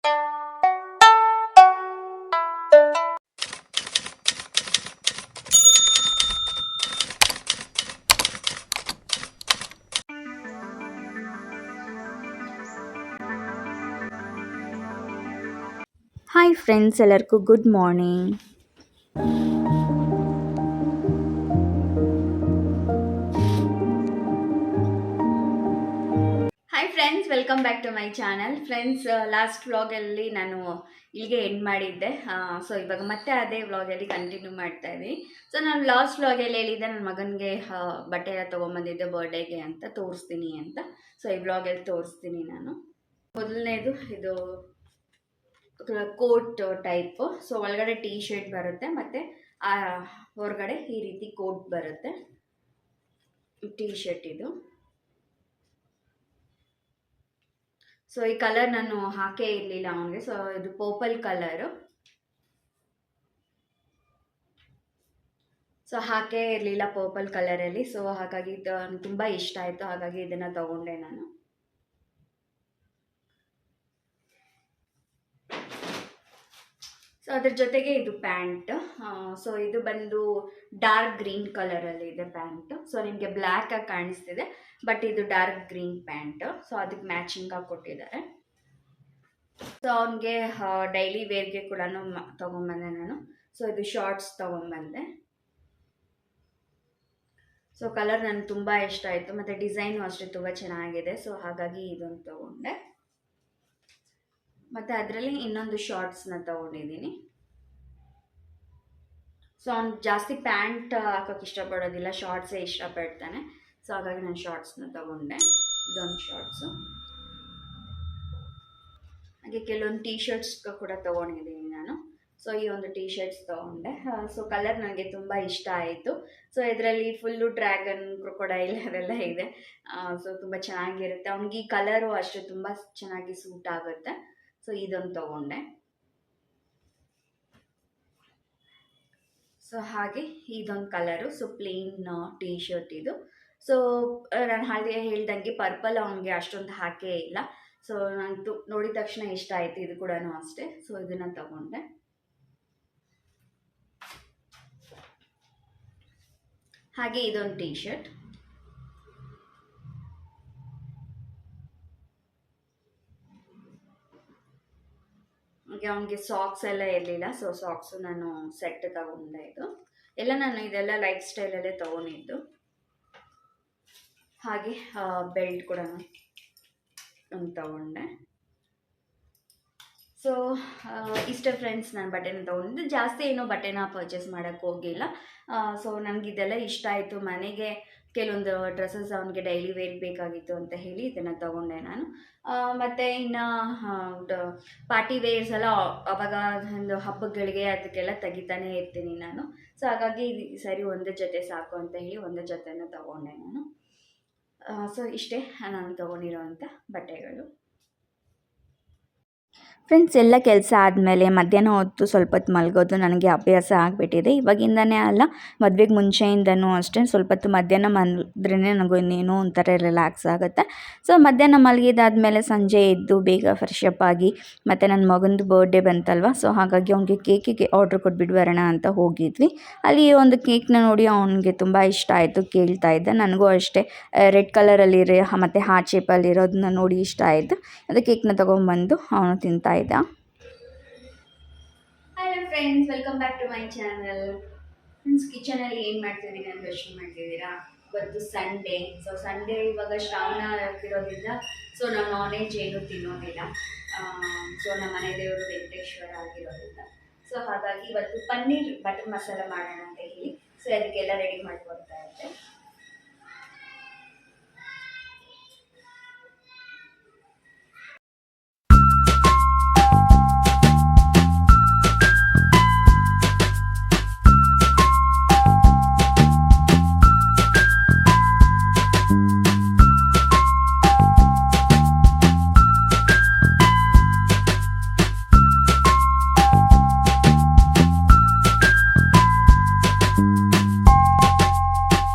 Hi friends, ಎಲ್ಲರಿಗೂ good morning. Hi friends, welcome back to my channel. Friends, last ವ್ಲಾಗಲ್ಲಿ ನಾನು ಇಲ್ಲಿಗೆ end ಮಾಡಿದ್ದೆ. ಸೊ ಇವಾಗ ಮತ್ತೆ ಅದೇ ವ್ಲಾಗಲ್ಲಿ ಕಂಟಿನ್ಯೂ ಮಾಡ್ತಾ ಇದ್ದೀನಿ. ಸೊ ನಾನು ಲಾಸ್ಟ್ ವ್ಲಾಗಲ್ಲಿ ಹೇಳಿದ್ದೆ ನನ್ನ ಮಗನಿಗೆ ಬಟ್ಟೆ ಎಲ್ಲ ತೊಗೊಂಬಂದಿದ್ದೆ ಬರ್ಡೇಗೆ ಅಂತ, ತೋರಿಸ್ತೀನಿ ಅಂತ. ಸೊ ಈ ವ್ಲಾಗಲ್ಲಿ ತೋರಿಸ್ತೀನಿ ನಾನು. ಮೊದಲನೇದು ಇದು ಕೋಟ್ ಟೈಪ್. ಸೊ ಒಳಗಡೆ ಟೀ ಶರ್ಟ್ ಬರುತ್ತೆ, ಮತ್ತು ಹೊರಗಡೆ ಈ ರೀತಿ ಕೋಟ್ ಬರುತ್ತೆ. ಟೀ ಶರ್ಟ್ ಇದು. ಸೊ ಈ ಕಲರ್ ನಾನು ಹಾಕೇ ಇರಲಿಲ್ಲ ಅವನಿಗೆ. ಸೊ ಇದು ಪರ್ಪಲ್ ಕಲರು. ಸೊ ಹಾಕೇ ಇರಲಿಲ್ಲ ಪರ್ಪಲ್ ಕಲರಲ್ಲಿ. ಸೊ ಹಾಗಾಗಿ ತುಂಬ ಇಷ್ಟ ಆಯಿತು, ಹಾಗಾಗಿ ಇದನ್ನು ತಗೊಂಡೆ ನಾನು. ಸೊ ಅದ್ರ ಜೊತೆಗೆ ಇದು ಪ್ಯಾಂಟ್. ಸೊ ಇದು ಬಂದು ಡಾರ್ಕ್ ಗ್ರೀನ್ ಕಲರಲ್ಲಿ ಇದೆ ಪ್ಯಾಂಟ್. ಸೊ ನಿಮಗೆ ಬ್ಲ್ಯಾಕ್ ಆಗಿ ಕಾಣಿಸ್ತಿದೆ, ಬಟ್ ಇದು ಡಾರ್ಕ್ ಗ್ರೀನ್ ಪ್ಯಾಂಟ್. ಸೊ ಅದಕ್ಕೆ ಮ್ಯಾಚಿಂಗ್ ಆಗಿ ಕೊಟ್ಟಿದ್ದಾರೆ. ಸೊ ಅವನಿಗೆ ಡೈಲಿ ವೇರ್ಗೆ ಕೂಡ ತೊಗೊಂಬಂದೆ ನಾನು. ಸೊ ಇದು ಶಾರ್ಟ್ಸ್ ತೊಗೊಂಬಂದೆ. ಸೊ ಕಲರ್ ನನಗೆ ತುಂಬ ಇಷ್ಟ ಆಯಿತು, ಮತ್ತು ಡಿಸೈನು ಅಷ್ಟೇ ತುಂಬ ಚೆನ್ನಾಗಿದೆ. ಸೊ ಹಾಗಾಗಿ ಇದೊಂದು ತೊಗೊಂಡೆ. ಮತ್ತು ಅದರಲ್ಲಿ ಇನ್ನೊಂದು ಶಾರ್ಟ್ಸ್ನ ತೊಗೊಂಡಿದ್ದೀನಿ. ಸೊ ಅವ್ನು ಜಾಸ್ತಿ ಪ್ಯಾಂಟ್ ಹಾಕೋಕ್ಕೆ ಇಷ್ಟಪಡೋದಿಲ್ಲ, ಶಾರ್ಟ್ಸೇ ಇಷ್ಟಪಡ್ತಾನೆ. ಸೊ ಹಾಗಾಗಿ ನಾನು ಶಾರ್ಟ್ಸ್ನ ತೊಗೊಂಡೆ. ಇದೊಂದು ಶಾರ್ಟ್ಸು. ಹಾಗೆ ಕೆಲವೊಂದು ಟೀ ಶರ್ಟ್ಸ್ ಕೂಡ ತೊಗೊಂಡಿದ್ದೀನಿ ನಾನು. ಸೊ ಈ ಒಂದು ಟೀ ಶರ್ಟ್ಸ್ ತೊಗೊಂಡೆ. ಸೊ ಕಲರ್ ನನಗೆ ತುಂಬ ಇಷ್ಟ ಆಯಿತು. ಸೊ ಇದರಲ್ಲಿ ಫುಲ್ಲು ಡ್ರ್ಯಾಗನ್, ಕ್ರೊಕೊಡೈಲ್ ಅದೆಲ್ಲ ಇದೆ. ಸೊ ತುಂಬ ಚೆನ್ನಾಗಿರುತ್ತೆ. ಅವ್ನಿಗೆ ಈ ಕಲರು ಅಷ್ಟು ತುಂಬ ಚೆನ್ನಾಗಿ ಸೂಟ್ ಆಗುತ್ತೆ. ಸೊ ಇದೊಂದು ತೊಗೊಂಡೆ. ಸೊ ಹಾಗೆ ಇದೊಂದು colour. So plane T shirt ಇದು. ಸೊ ನಾನು ಹಾಗೆ ಹೇಳ್ದಂಗೆ ಪರ್ಪಲ್ ಅವನಿಗೆ ಅಷ್ಟೊಂದು ಹಾಕೇ ಇಲ್ಲ. ಸೊ ನಂಗೆ ನೋಡಿದ ತಕ್ಷಣ ಇಷ್ಟ ಆಯಿತು. ಇದು ಕೂಡ ಅಷ್ಟೇ. ಸೊ ಇದನ್ನು ತಗೊಂಡೆ. ಹಾಗೆ ಇದೊಂದು ಟೀ ಶರ್ಟ್. ಹಾಗೆ ಅವನಿಗೆ ಸಾಕ್ಸ್ ಎಲ್ಲ ಇರಲಿಲ್ಲ. ಸೊ ಸಾಕ್ಸು ನಾನು ಸೆಟ್ ತಗೊಂಡೆ. ಇದು ನಾನು ಇದೆಲ್ಲ ಲೈಫ್ ಸ್ಟೈಲಲ್ಲೇ ತೊಗೊಂಡಿದ್ದು. ಹಾಗೆ ಬೆಲ್ಟ್ ಕೂಡ ಒಂದು ತಗೊಂಡೆ. ಸೊ ಇಷ್ಟ ಫ್ರೆಂಡ್ಸ್, ನಾನು ಬಟ್ಟೆನ ತೊಗೊಂಡಿದ್ದು. ಜಾಸ್ತಿ ಏನೋ ಬಟ್ಟೆನ ಪರ್ಚೇಸ್ ಮಾಡೋಕ್ಕೆ ಹೋಗಿಲ್ಲ. ಸೊ ನನಗಿದೆಲ್ಲ ಇಷ್ಟ ಆಯಿತು. ಮನೆಗೆ ಕೆಲವೊಂದು ಡ್ರೆಸ್ಸಸ್ ಅವನಿಗೆ ಡೈಲಿ ವೇರ್ ಬೇಕಾಗಿತ್ತು ಅಂತ ಹೇಳಿ ಇದನ್ನು ತೊಗೊಂಡೆ ನಾನು. ಮತ್ತು ಇನ್ನು ಪಾರ್ಟಿ ವೇರ್ಸ್ ಎಲ್ಲ ಅವಾಗ ಒಂದು ಹಬ್ಬಗಳಿಗೆ ಅದಕ್ಕೆಲ್ಲ ತೆಗಿತಾನೆ ಇರ್ತೀನಿ ನಾನು. ಸೊ ಹಾಗಾಗಿ ಸರಿ ಒಂದೇ ಜೊತೆ ಸಾಕು ಅಂತ ಹೇಳಿ ಒಂದೇ ಜೊತೆನ ತೊಗೊಂಡೆ ನಾನು. ಸೊ ಇಷ್ಟೇ ನಾನು ತೊಗೊಂಡಿರೋವಂಥ ಬಟ್ಟೆಗಳು. ಫ್ರೆಂಡ್ಸ್, ಎಲ್ಲ ಕೆಲಸ ಆದಮೇಲೆ ಮಧ್ಯಾಹ್ನ ಹೊತ್ತು ಸ್ವಲ್ಪ ಹೊತ್ತು ಮಲಗೋದು ನನಗೆ ಅಭ್ಯಾಸ ಆಗಿಬಿಟ್ಟಿದೆ. ಇವಾಗಿಂದನೇ ಅಲ್ಲ, ಮದುವೆಗೆ ಮುಂಚೆಯಿಂದನೂ ಅಷ್ಟೇ. ಸ್ವಲ್ಪ ಹೊತ್ತು ಮಧ್ಯಾಹ್ನ ಮಲಗಿದ್ರೇ ನನಗೂ ಇನ್ನೇನೋ ಒಂಥರ ರಿಲ್ಯಾಕ್ಸ್ ಆಗುತ್ತೆ. ಸೊ ಮಧ್ಯಾಹ್ನ ಮಲಗಿದಾದ್ಮೇಲೆ ಸಂಜೆ ಎದ್ದು ಬೇಗ ಫ್ರೆಶ್ ಅಪ್ ಆಗಿ, ಮತ್ತು ನನ್ನ ಮಗಂದು ಬರ್ಡೇ ಬಂತಲ್ವ. ಸೊ ಹಾಗಾಗಿ ಅವ್ನಿಗೆ ಕೇಕಿಗೆ ಆರ್ಡ್ರ್ ಕೊಟ್ಬಿಟ್ಟು ಬರೋಣ ಅಂತ ಹೋಗಿದ್ವಿ. ಅಲ್ಲಿ ಒಂದು ಕೇಕ್ನ ನೋಡಿ ಅವನಿಗೆ ತುಂಬ ಇಷ್ಟ ಆಯಿತು, ಕೇಳ್ತಾ ಇದ್ದ. ನನಗೂ ಅಷ್ಟೇ ರೆಡ್ ಕಲರಲ್ಲಿರೋ ಮತ್ತು ಹಾರ್ಟ್ ಶೇಪಲ್ಲಿರೋದನ್ನ ನೋಡಿ ಇಷ್ಟ ಆಯಿತು. ಅದು ಕೇಕ್ನ ತೊಗೊಂಬಂದು ಅವನು ತಿಂತಾ ಇದ್ದ. Hello friends, welcome back to my channel. Friends, ಕಿಚನಲ್ಲಿ ಏನು ಮಾಡ್ತಿದ್ದೀನಿ ಅಂತ ಯೋಚನೆ ಮಾಡ್ತಿದ್ದೀರಾ? ಇವತ್ತು ಸಂಡೇ. ಸೊ ಸಂಡೇ ಇವಾಗ ಶ್ರಾವಣ ಇರೋದ್ರಿಂದ ಸೊ ನಾವು ನಾನ್ ವೆಜ್ ಏನೂ ತಿನ್ನೋದಿಲ್ಲ. ಸೊ ನಮ್ಮ ಮನೆ ದೇವರು ವೆಂಕಟೇಶ್ವರ ಆಗಿರೋದ್ರಿಂದ ಸೊ ಹಾಗಾಗಿ ಇವತ್ತು ಪನ್ನೀರ್ ಬಟರ್ ಮಸಾಲ ಮಾಡೋಣ ಅಂತ ಹೇಳಿ ಸೊ ಅದಕ್ಕೆಲ್ಲ ರೆಡಿ ಮಾಡ್ಕೊಡ್ತಾ ಇದ್ದೆ.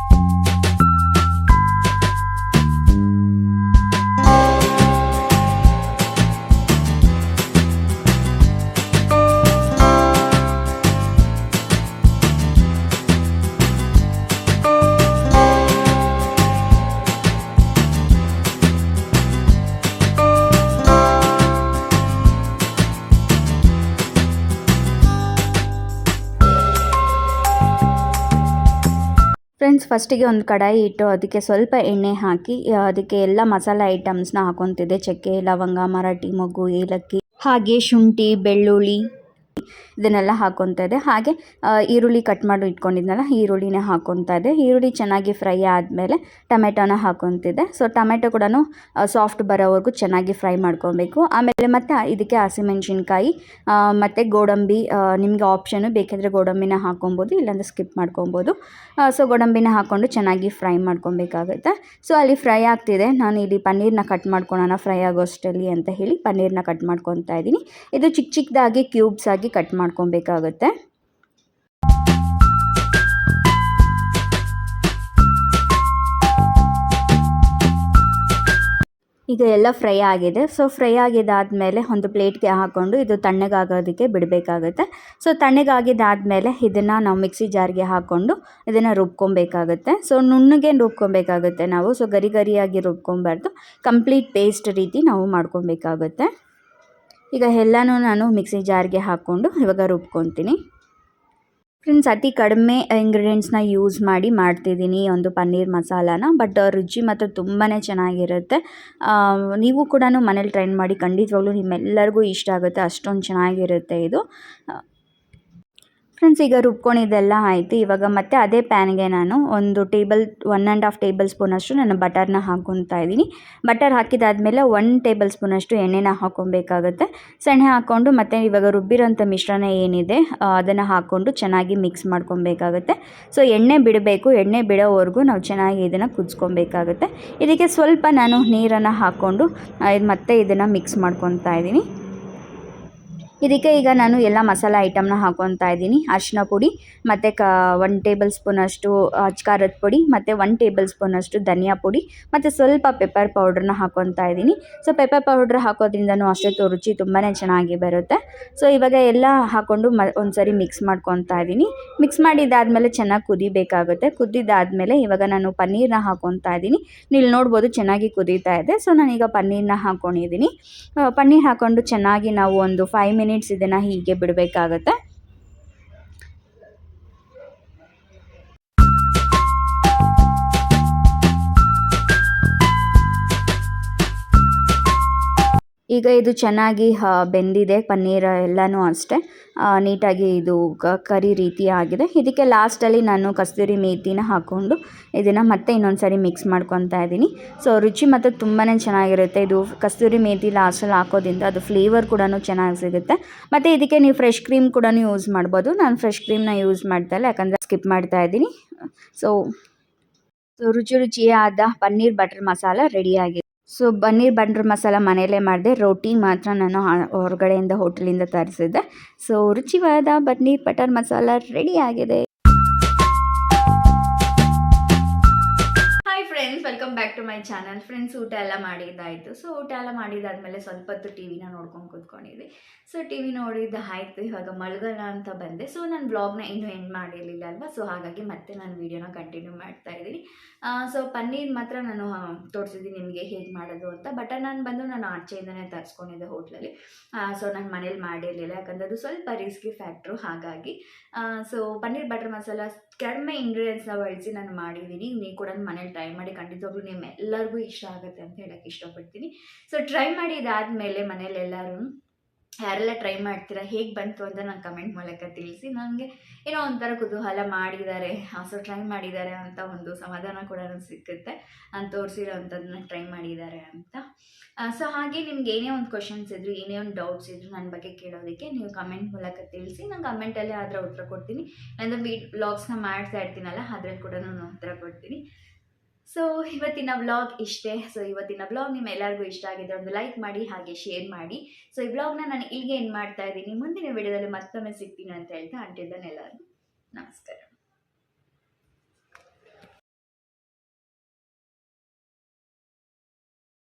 ಫ್ರೆಂಡ್ಸ್, ಫಸ್ಟಿಗೆ ಒಂದು ಕಡಾಯಿ ಇಟ್ಟು ಅದಕ್ಕೆ ಸ್ವಲ್ಪ ಎಣ್ಣೆ ಹಾಕಿ ಅದಕ್ಕೆ ಎಲ್ಲ ಮಸಾಲೆ ಐಟಮ್ಸ್ನ ಹಾಕೊತಿದ್ದೆ. ಚಕ್ಕೆ, ಲವಂಗ, ಮರಾಠಿ ಮೊಗ್ಗು, ಏಲಕ್ಕಿ, ಹಾಗೆ ಶುಂಠಿ, ಬೆಳ್ಳುಳ್ಳಿ ಇದನ್ನೆಲ್ಲ ಹಾಕ್ಕೊತಾ ಇದ್ದೆ. ಹಾಗೆ ಈರುಳ್ಳಿ ಕಟ್ ಮಾಡಿ ಇಟ್ಕೊಂಡಿದ್ನಲ್ಲ, ಈರುಳ್ಳಿನ ಹಾಕ್ಕೊತಾ ಇದ್ದೆ. ಈರುಳ್ಳಿ ಚೆನ್ನಾಗಿ ಫ್ರೈ ಆದಮೇಲೆ ಟೊಮೆಟೊನ ಹಾಕ್ಕೊತಿದ್ದೆ. ಸೊ ಟೊಮೆಟೊ ಕೂಡ ಸಾಫ್ಟ್ ಬರೋವರೆಗೂ ಚೆನ್ನಾಗಿ ಫ್ರೈ ಮಾಡ್ಕೊಬೇಕು. ಆಮೇಲೆ ಮತ್ತು ಇದಕ್ಕೆ ಹಸಿಮೆಣ್ಸಿನ್ಕಾಯಿ ಮತ್ತು ಗೋಡಂಬಿ, ನಿಮಗೆ ಆಪ್ಷನು ಬೇಕಿದ್ರೆ ಗೋಡಂಬಿನ ಹಾಕ್ಕೊಬೋದು, ಇಲ್ಲಾಂದರೆ ಸ್ಕಿಪ್ ಮಾಡ್ಕೊಬೋದು. ಸೊ ಗೋಡಂಬಿನ ಹಾಕ್ಕೊಂಡು ಚೆನ್ನಾಗಿ ಫ್ರೈ ಮಾಡ್ಕೊಬೇಕಾಗುತ್ತೆ. ಸೊ ಅಲ್ಲಿ ಫ್ರೈ ಆಗ್ತಿದೆ, ನಾನು ಇಲ್ಲಿ ಪನ್ನೀರನ್ನ ಕಟ್ ಮಾಡ್ಕೊಳ್ಳೋಣ ಫ್ರೈ ಆಗೋಷ್ಟರಲ್ಲಿ ಅಂತ ಹೇಳಿ ಪನ್ನೀರನ್ನ ಕಟ್ ಮಾಡ್ಕೊತಾ ಇದ್ದೀನಿ. ಇದು ಚಿಕ್ಕ ಚಿಕ್ಕದಾಗಿ ಕ್ಯೂಬ್ಸ್ ಆಗಿ ಕಟ್ ಮಾಡ್ಕೊಬೇಕಾಗುತ್ತೆ. ಈಗ ಎಲ್ಲ ಫ್ರೈ ಆಗಿದೆ. ಸೊ ಫ್ರೈ ಆಗಿದ್ದಾದಮೇಲೆ ಒಂದು ಪ್ಲೇಟ್ಗೆ ಹಾಕ್ಕೊಂಡು ಇದು ತಣ್ಣಗಾಗೋದಕ್ಕೆ ಬಿಡಬೇಕಾಗುತ್ತೆ. ಸೊ ತಣ್ಣಗಾಗಿದ್ದಾದಮೇಲೆ ಇದನ್ನು ನಾವು ಮಿಕ್ಸಿ ಜಾರ್ಗೆ ಹಾಕ್ಕೊಂಡು ಇದನ್ನು ರುಬ್ಕೊಬೇಕಾಗುತ್ತೆ. ಸೊ ನುಣ್ಣಗೆ ರುಬ್ಕೊಬೇಕಾಗುತ್ತೆ ನಾವು. ಸೊ ಗರಿ ಗರಿಯಾಗಿ ರುಬ್ಕೊಬಾರ್ದು, ಕಂಪ್ಲೀಟ್ ಪೇಸ್ಟ್ ರೀತಿ ನಾವು ಮಾಡ್ಕೊಬೇಕಾಗುತ್ತೆ. ಈಗ ಎಲ್ಲನೂ ನಾನು ಮಿಕ್ಸಿ ಜಾರ್ಗೆ ಹಾಕ್ಕೊಂಡು ಇವಾಗ ರುಬ್ಕೊತೀನಿ. ಫ್ರೆಂಡ್ಸ್, ಅತಿ ಕಡಿಮೆ ಇಂಗ್ರೀಡಿಯೆಂಟ್ಸ್ನ ಯೂಸ್ ಮಾಡಿ ಮಾಡ್ತಿದ್ದೀನಿ ಈ ಒಂದು ಪನ್ನೀರ್ ಮಸಾಲಾನ. ಬಟ್ ರುಚಿ ಮಾತ್ರ ತುಂಬಾ ಚೆನ್ನಾಗಿರುತ್ತೆ. ನೀವು ಕೂಡ ಮನೇಲಿ ಟ್ರೈ ಮಾಡಿ, ಖಂಡಿತವಾಗ್ಲೂ ನಿಮ್ಮೆಲ್ಲರಿಗೂ ಇಷ್ಟ ಆಗುತ್ತೆ, ಅಷ್ಟೊಂದು ಚೆನ್ನಾಗಿರುತ್ತೆ ಇದು. ಫ್ರೆಂಡ್ಸ್, ಈಗ ರುಬ್ಕೊಂಡಿದ್ದೆಲ್ಲ ಆಯಿತು. ಇವಾಗ ಮತ್ತೆ ಅದೇ ಪ್ಯಾನ್ಗೆ ನಾನು 1.5 ಟೇಬಲ್ ಸ್ಪೂನಷ್ಟು ನಾನು ಬಟರ್ನ ಹಾಕ್ಕೊತಾ ಇದ್ದೀನಿ. ಬಟರ್ ಹಾಕಿದಾದಮೇಲೆ 1 ಟೇಬಲ್ ಸ್ಪೂನಷ್ಟು ಎಣ್ಣೆನ ಹಾಕ್ಕೊಬೇಕಾಗುತ್ತೆ. ಎಣ್ಣೆ ಹಾಕ್ಕೊಂಡು ಮತ್ತು ಇವಾಗ ರುಬ್ಬಿರೋಂಥ ಮಿಶ್ರಣ ಏನಿದೆ ಅದನ್ನು ಹಾಕ್ಕೊಂಡು ಚೆನ್ನಾಗಿ ಮಿಕ್ಸ್ ಮಾಡ್ಕೊಬೇಕಾಗುತ್ತೆ. ಸೊ ಎಣ್ಣೆ ಬಿಡಬೇಕು, ಎಣ್ಣೆ ಬಿಡೋವರೆಗೂ ನಾವು ಚೆನ್ನಾಗಿ ಇದನ್ನು ಕುದಿಸ್ಕೊಬೇಕಾಗುತ್ತೆ. ಇದಕ್ಕೆ ಸ್ವಲ್ಪ ನಾನು ನೀರನ್ನು ಹಾಕ್ಕೊಂಡು ಮತ್ತೆ ಇದನ್ನು ಮಿಕ್ಸ್ ಮಾಡ್ಕೊತಾ ಇದ್ದೀನಿ. ಇದಕ್ಕೆ ಈಗ ನಾನು ಎಲ್ಲ ಮಸಾಲೆ ಐಟಮ್ನ ಹಾಕ್ಕೊತಾ ಇದ್ದೀನಿ. ಅರಿಶಿನ ಪುಡಿ ಮತ್ತು 1 ಟೇಬಲ್ ಸ್ಪೂನಷ್ಟು ಖಾರದ ಪುಡಿ ಮತ್ತು 1 ಟೇಬಲ್ ಸ್ಪೂನಷ್ಟು ಧನಿಯಾ ಪುಡಿ ಮತ್ತು ಸ್ವಲ್ಪ ಪೆಪ್ಪರ್ ಪೌಡ್ರನ್ನ ಹಾಕ್ಕೊತಾ ಇದ್ದೀನಿ. ಸೊ ಪೆಪ್ಪರ್ ಪೌಡ್ರ್ ಹಾಕೋದ್ರಿಂದನೂ ಅಷ್ಟೇ ರುಚಿ ತುಂಬಾ ಚೆನ್ನಾಗಿ ಬರುತ್ತೆ. ಸೊ ಇವಾಗ ಎಲ್ಲ ಹಾಕ್ಕೊಂಡು ಒಂದು ಸರಿ ಮಿಕ್ಸ್ ಮಾಡ್ಕೊತಾ ಇದ್ದೀನಿ. ಮಿಕ್ಸ್ ಮಾಡಿದ್ದಾದಮೇಲೆ ಚೆನ್ನಾಗಿ ಕುದಿಬೇಕಾಗುತ್ತೆ. ಕುದಿದ್ದಾದಮೇಲೆ ಇವಾಗ ನಾನು ಪನ್ನೀರನ್ನ ಹಾಕ್ಕೊತಾ ಇದ್ದೀನಿ. ನೀವು ನೋಡ್ಬೋದು ಚೆನ್ನಾಗಿ ಕುದೀತಾ ಇದೆ. ಸೊ ನಾನೀಗ ಪನ್ನೀರನ್ನ ಹಾಕ್ಕೊಂಡಿದ್ದೀನಿ. ಪನ್ನೀರ್ ಹಾಕ್ಕೊಂಡು ಚೆನ್ನಾಗಿ ನಾವು ಒಂದು 5 ಮಿನಿಟ್ಸ್ ಇದನ್ನು ಹೀಗೆ ಬಿಡಬೇಕಾಗುತ್ತೆ. ಈಗ ಇದು ಚೆನ್ನಾಗಿ ಬೆಂದಿದೆ, ಪನ್ನೀರ್ ಎಲ್ಲನೂ ಅಷ್ಟೇ ನೀಟಾಗಿ ಇದು ಕರಿ ರೀತಿ ಆಗಿದೆ. ಇದಕ್ಕೆ ಲಾಸ್ಟಲ್ಲಿ ನಾನು ಕಸ್ತೂರಿ ಮೇಥಿನ ಹಾಕ್ಕೊಂಡು ಇದನ್ನು ಮತ್ತೆ ಇನ್ನೊಂದು ಸಾರಿ ಮಿಕ್ಸ್ ಮಾಡ್ಕೊತಾ ಇದ್ದೀನಿ. ಸೊ ರುಚಿ ಮತ್ತು ತುಂಬಾ ಚೆನ್ನಾಗಿರುತ್ತೆ. ಇದು ಕಸ್ತೂರಿ ಮೇಥಿ ಲಾಸ್ಟಲ್ಲಿ ಹಾಕೋದ್ರಿಂದ ಅದು ಫ್ಲೇವರ್ ಕೂಡ ಚೆನ್ನಾಗಿ ಸಿಗುತ್ತೆ. ಮತ್ತು ಇದಕ್ಕೆ ನೀವು ಫ್ರೆಶ್ ಕ್ರೀಮ್ ಕೂಡ ಯೂಸ್ ಮಾಡ್ಬೋದು. ನಾನು ಫ್ರೆಶ್ ಕ್ರೀಮ್ನ ಯೂಸ್ ಮಾಡ್ತಾ ಇಲ್ಲ, ಯಾಕಂದರೆ ಸ್ಕಿಪ್ ಮಾಡ್ತಾ ಇದ್ದೀನಿ. ಸೊ ರುಚಿಯಾದ ಪನ್ನೀರ್ ಬಟರ್ ಮಸಾಲ ರೆಡಿಯಾಗಿದೆ. ಸೊ ಪನ್ನೀರ್ ಬಟರ್ ಮಸಾಲ ಮನೆಯಲ್ಲೇ ಮಾಡಿದೆ. ರೋಟಿ ಮಾತ್ರ ನಾನು ಹೊರಗಡೆಯಿಂದ ಹೋಟೆಲಿಂದ ತರಿಸಿದ್ದೆ. ಸೊ ರುಚಿಯಾದ ಪನ್ನೀರ್ ಬಟರ್ ಮಸಾಲ ರೆಡಿ ಆಗಿದೆ. Friends, welcome back to my channel. Friends, ಊಟ ಎಲ್ಲ ಮಾಡಿದ್ದಾಯಿತು. ಸೊ ಊಟ ಎಲ್ಲ ಮಾಡಿದಾದ್ಮೇಲೆ ಸ್ವಲ್ಪ ಹೊತ್ತು ಟಿ ವಿನ ನೋಡ್ಕೊಂಡು ಕೂತ್ಕೊಂಡಿದ್ದೆ. ಸೊ ಟಿ ವಿ ನೋಡಿದ್ದಾಯಿತು. ಇವಾಗ ಮಲಗೋಣ ಅಂತ ಬಂದೆ. ಸೊ ನಾನು ವ್ಲಾಗ್ನ ಇನ್ನೂ ಎಂಡ್ ಮಾಡಿರಲಿಲ್ಲ ಅಲ್ವಾ. ಸೊ ಹಾಗಾಗಿ ಮತ್ತೆ ನಾನು ವೀಡಿಯೋನ ಕಂಟಿನ್ಯೂ ಮಾಡ್ತಾ ಇದ್ದೀನಿ. ಸೊ ಪನ್ನೀರ್ ಮಾತ್ರ ನಾನು ತೋರಿಸಿದ್ದೀನಿ ನಿಮಗೆ ಹೇಗೆ ಮಾಡೋದು ಅಂತ. ಬಟರ್ ನಾನು ಆಚೆಯಿಂದನೇ ತರಿಸ್ಕೊಂಡಿದ್ದೆ ಹೋಟ್ಲಲ್ಲಿ. ಸೊ ನಾನು ಮನೇಲಿ ಮಾಡಿರಲಿಲ್ಲ, ಯಾಕಂದರೆ ಅದು ಸ್ವಲ್ಪ ರಿಸ್ಕಿ ಫ್ಯಾಕ್ಟ್ರು. ಹಾಗಾಗಿ ಸೊ ಪನ್ನೀರ್ ಬಟರ್ ಮಸಾಲ ಕಡಿಮೆ ಇಂಗ್ರೀಡಿಯೆಂಟ್ಸ್ನ ಬಳಸಿ ನಾನು ಮಾಡಿದ್ದೀನಿ. ನೀವು ಕೂಡ ಮನೇಲಿ ಟ್ರೈ ಮಾಡಿ, ಖಂಡಿತವಾಗ್ಲೂ ನಿಮ್ಮೆಲ್ಲರಿಗೂ ಇಷ್ಟ ಆಗುತ್ತೆ ಅಂತ ಹೇಳೋಕ್ಕೆ ಇಷ್ಟಪಡ್ತೀನಿ. ಸೊ ಟ್ರೈ ಮಾಡಿದಾದಮೇಲೆ ಮನೇಲಿ ಎಲ್ಲರೂ ಯಾರೆಲ್ಲ ಟ್ರೈ ಮಾಡ್ತೀರಾ, ಹೇಗೆ ಬಂತು ಅಂತ ನಾನು ಕಮೆಂಟ್ ಮೂಲಕ ತಿಳಿಸಿ. ನನಗೆ ಏನೋ ಒಂಥರ ಕುತೂಹಲ, ಮಾಡಿದ್ದಾರೆ ಸೊ ಟ್ರೈ ಮಾಡಿದ್ದಾರೆ ಅಂತ ಒಂದು ಸಮಾಧಾನ ಕೂಡ ಸಿಕ್ಕುತ್ತೆ. ನಾನು ತೋರಿಸಿರೋ ಅಂಥದ್ದನ್ನ ಟ್ರೈ ಮಾಡಿದ್ದಾರೆ ಅಂತ. ಸೊ ಹಾಗೆ ನಿಮ್ಗೆ ಏನೇ ಒಂದು ಕ್ವಶನ್ಸ್ ಇದ್ರು, ಏನೇ ಒಂದು ಡೌಟ್ಸ್ ಇದ್ರು ನನ್ನ ಬಗ್ಗೆ ಕೇಳೋದಕ್ಕೆ ನೀವು ಕಮೆಂಟ್ ಮೂಲಕ ತಿಳಿಸಿ. ನಾನು ಕಮೆಂಟಲ್ಲಿ ಅದರ ಉತ್ತರ ಕೊಡ್ತೀನಿ. ನಾನು ವ್ಲಾಗ್ಸ್ನ ಮಾಡ್ತಾ ಇರ್ತೀನಲ್ಲ, ಅದ್ರಲ್ಲಿ ಕೂಡ ನಾನು ಉತ್ತರ ಕೊಡ್ತೀನಿ. ಸೊ ಇವತ್ತಿನ ವ್ಲಾಗ್ ಇಷ್ಟೇ. ಸೊ ಇವತ್ತಿನ ವ್ಲಾಗ್ ನಿಮ್ಮೆಲ್ಲರಿಗೂ ಇಷ್ಟ ಆಗಿದ್ರೆ ಒಂದು ಲೈಕ್ ಮಾಡಿ, ಹಾಗೆ ಶೇರ್ ಮಾಡಿ. ಸೊ ಈ ವ್ಲಾಗ್ನ ನಾನು ಇಲ್ಲಿಗೆ ಎಂಡ್ ಮಾಡ್ತಾ ಇದ್ದೀನಿ. ಮುಂದಿನ ವಿಡಿಯೋದಲ್ಲಿ ಮತ್ತೊಮ್ಮೆ ಸಿಗ್ತೀನಿ ಅಂತ ಹೇಳ್ತಾ, ಅಂಟಿಲ್ ದೆನ್ ಎಲ್ಲರಿಗೂ ನಮಸ್ಕಾರ.